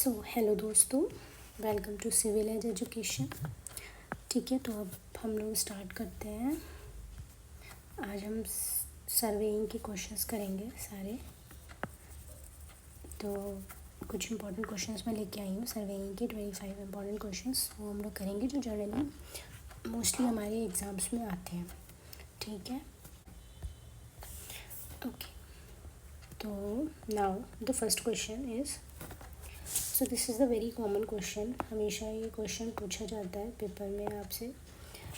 Hello दोस्तों, welcome to civil edge education. ठीक है, तो अब हम लोग स्टार्ट करते हैं। आज हम सर्वेइंग के क्वेश्चंस करेंगे सारे। तो कुछ इंपॉर्टेंट क्वेश्चंस मैं लेके आई हूँ सर्वेइंग के 25 इंपॉर्टेंट क्वेश्चंस वो हम लोग करेंगे जो जनरली मोस्टली हमारे एग्ज़ाम्स में आते हैं। ठीक है, ओके। तो now the first question is, so this is the very common question. हमेशा ये क्वेश्चन पूछा जाता है पेपर में आपसे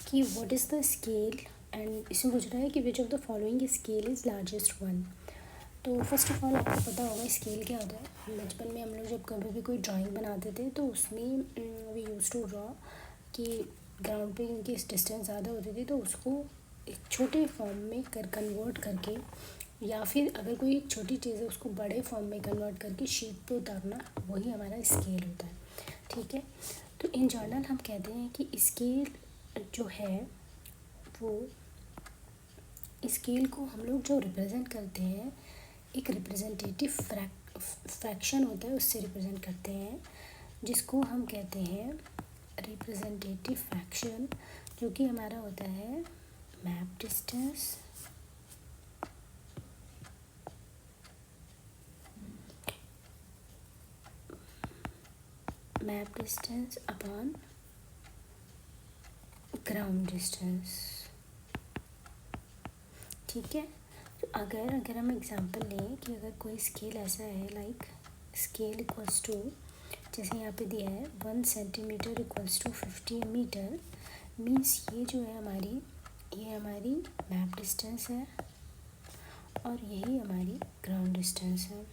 कि what is the scale, and इसमें पूछ रहा है कि which of the following scale is largest one. तो फर्स्ट ऑफ ऑल आपको पता होगा स्केल क्या होता है। बचपन में हम लोग जब कभी भी कोई ड्राइंग बनाते थे तो उसमें वी यूज़ टू ड्रॉ कि ग्राउंड पे इनकी डिस्टेंस ज़्यादा होती थी तो उसको एक छोटे फॉर्म में कन्वर्ट करके, या फिर अगर कोई एक छोटी चीज़ है उसको बड़े फॉर्म में कन्वर्ट करके शीट पे उतारना, वही हमारा स्केल होता है। ठीक है, तो इन जनरल हम कहते हैं कि स्केल जो है वो, स्केल को हम लोग जो रिप्रेजेंट करते हैं एक रिप्रेजेंटेटिव फ्रैक्शन होता है, उससे रिप्रेजेंट करते हैं, जिसको हम कहते हैं रिप्रेजेंटेटिव फ्रैक्शन, जो कि हमारा होता है map distance upon ground distance. ठीक है, तो अगर हम एग्जांपल लें कि अगर कोई स्केल ऐसा है लाइक स्केल इक्वल्स टू, जैसे यहाँ पे दिया है 1 centimetre equals to 50 metre, means ये जो है ये हमारी मैप डिस्टेंस है और यही हमारी ग्राउंड डिस्टेंस है।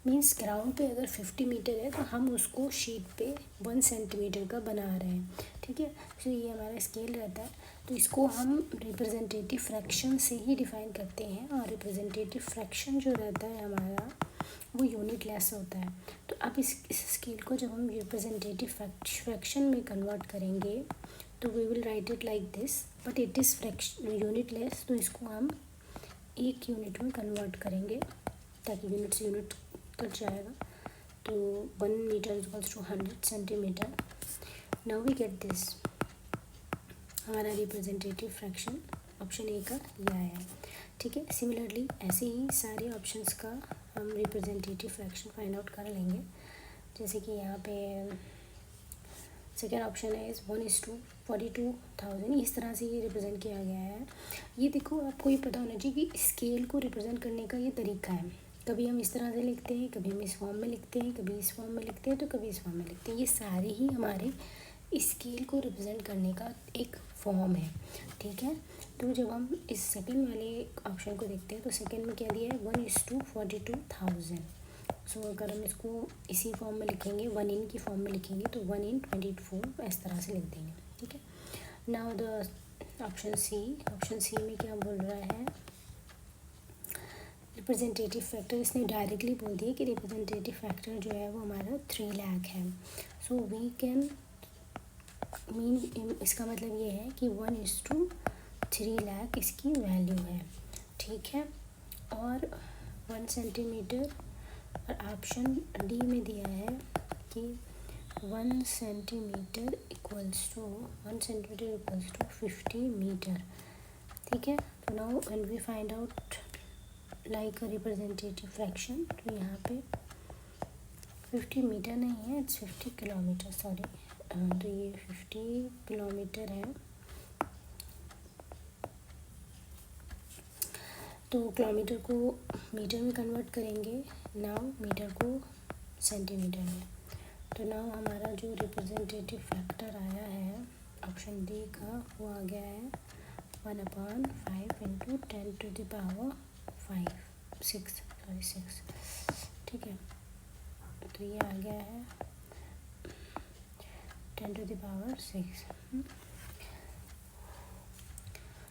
मीन्स ग्राउंड पे अगर 50 मीटर है तो हम उसको शीट पे 1 सेंटीमीटर का बना रहे हैं। ठीक है, तो ये हमारा स्केल रहता है। तो इसको हम रिप्रेजेंटेटिव फ्रैक्शन से ही डिफ़ाइन करते हैं, और रिप्रेजेंटेटिव फ्रैक्शन जो रहता है हमारा वो यूनिट लेस होता है। तो अब इस स्केल को जब हम रिप्रेजेंटेटिव फ्रैक्शन में कन्वर्ट करेंगे तो we will write it like this, but it is unitless, तो इसको हम एक यूनिट में कन्वर्ट करेंगे ताकि यूनिट से यूनिट कट जाएगा। तो 1 metre equals to 100 centimetre. Now we get this, हमारा रिप्रेजेंटेटिव फ्रैक्शन ऑप्शन ए का ये आया है। ठीक है, सिमिलरली ऐसे ही सारे ऑप्शंस का हम रिप्रेजेंटेटिव फ्रैक्शन फाइंड आउट कर लेंगे। जैसे कि यहाँ पे सेकेंड ऑप्शन है 1:42,000, इस तरह से ये रिप्रेजेंट किया गया है। ये देखो, आपको ये पता होना चाहिए कि स्केल को रिप्रेजेंट करने का ये तरीका है। कभी हम इस तरह से लिखते हैं, कभी हम इस फॉर्म में लिखते हैं, कभी इस फॉर्म में लिखते हैं, तो कभी इस फॉर्म में लिखते हैं। ये सारे ही हमारे स्केल को रिप्रेजेंट करने का एक फॉर्म है। ठीक है, तो जब हम इस सेकंड वाले ऑप्शन को देखते हैं तो सेकंड में क्या दिया है 1:42,000। सो अगर हम इसको इसी फॉर्म में लिखेंगे, 1 in की फॉर्म में लिखेंगे तो 1 in 24 इस तरह से लिख देंगे। ठीक है, नाउ द ऑप्शन सी में क्या बोल रहा है, रिप्रेजेंटेटिव फैक्टर, इसने डायरेक्टली बोल दिया कि रिप्रेजेंटेटिव फैक्टर जो है वो हमारा 3 लाख है। सो वी कैन मीन, इसका मतलब ये है कि 1:3 लाख इसकी वैल्यू है। ठीक है, और 1 सेंटीमीटर, और ऑप्शन डी में दिया है कि 1 सेंटीमीटर इक्वल्स टू 50 मीटर। ठीक है, तो now when we find out like a representative fraction, तो यहाँ पे 50 मीटर नहीं है, इट्स 50 किलोमीटर, सॉरी। तो ये 50 किलोमीटर है। तो किलोमीटर को मीटर में कन्वर्ट करेंगे, नाउ मीटर को सेंटीमीटर में। तो नाउ हमारा जो रिप्रेजेंटेटिव फैक्टर आया है ऑप्शन डी का, वो आ गया है 1/5 × 10⁻6। ठीक है, तो ये आ गया है 10⁻6।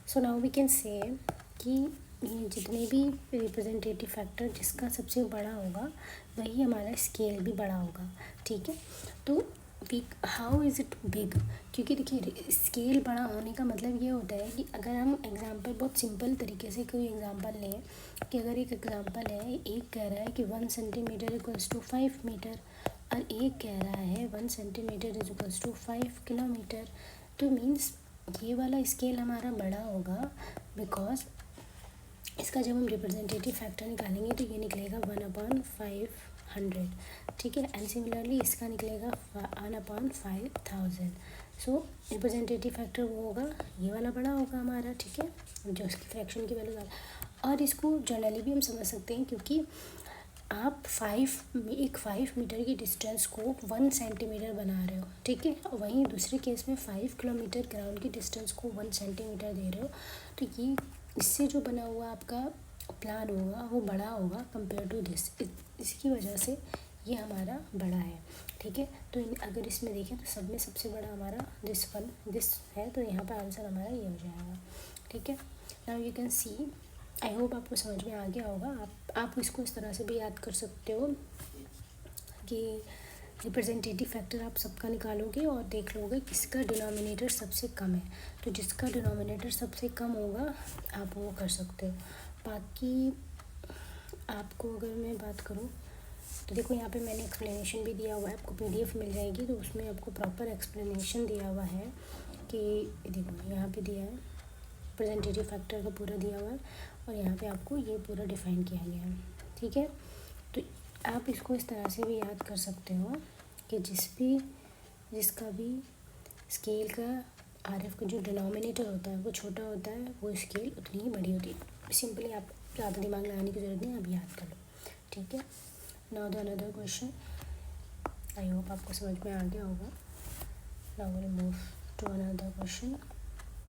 So now we can say कि ये जितने भी रिप्रेजेंटेटिव फैक्टर जिसका सबसे बड़ा होगा वही हमारा स्केल भी बड़ा होगा। ठीक है, तो big, how is it big? क्योंकि देखिए स्केल बड़ा होने का मतलब ये होता है कि अगर हम एग्जांपल बहुत सिंपल तरीके से कोई एग्जांपल लें कि अगर एक एग्जांपल है, एक कह रहा है कि 1 सेंटीमीटर इक्वल्स टू 5 मीटर और एक कह रहा है 1 centimetre is equals to 5 kilometre, तो मीन्स ये वाला स्केल हमारा बड़ा होगा बिकॉज इसका जब हम रिप्रेजेंटेटिव फैक्टर निकालेंगे तो ये निकलेगा 1/500, ठीक है। एंड सिमिलरली इसका निकलेगा 1/5000। सो रिप्रेजेंटेटिव फैक्टर वो होगा, ये वाला बड़ा होगा हमारा, ठीक है, जो उसकी फ्रैक्शन की वैल्यू ज़्यादा। और इसको जनरली भी हम समझ सकते हैं क्योंकि आप 5 मीटर की डिस्टेंस को 1 सेंटीमीटर बना रहे हो, ठीक है, वहीं दूसरे केस में 5 किलोमीटर ग्राउंड की डिस्टेंस को 1 सेंटीमीटर दे रहे हो, तो ये इससे जो बना हुआ आपका प्लान होगा वो बड़ा होगा कंपेयर टू दिस, इसकी वजह से ये हमारा बड़ा है, ठीक है। तो अगर इसमें देखें तो सब में सबसे बड़ा हमारा दिस है, तो यहाँ पर आंसर हमारा ये हो जाएगा, ठीक है। Now you can see, I hope आपको समझ में आ गया होगा। आप इसको इस तरह से भी याद कर सकते हो कि रिप्रेजेंटेटिव फैक्टर आप सबका निकालोगे और देख लोगे किसका डिनोमिनेटर सबसे कम है, तो जिसका डिनोमिनेटर सबसे कम होगा आप वो कर सकते हो। बाकी आपको अगर मैं बात करूँ तो देखो यहाँ पे मैंने एक्सप्लेनेशन भी दिया हुआ है, आपको PDF मिल जाएगी तो उसमें आपको प्रॉपर एक्सप्लेनेशन दिया हुआ है कि देखो यहाँ पे दिया है रिप्रेजेंटेटिव फैक्टर का पूरा दिया हुआ है और यहाँ पे आपको ये पूरा डिफाइन किया गया है, ठीक है। तो आप इसको इस तरह से भी याद कर सकते हो कि जिसका भी स्केल का RF का जो डिनोमिनेटर होता है वो छोटा होता है, वो स्केल उतनी ही बड़ी होती है। सिंपली आप ज़्यादा दिमाग लगाने की ज़रूरत नहीं, आप याद कर लो, ठीक है। Now the another question, I hope आपको समझ में आ गया होगा। Now will move to another question.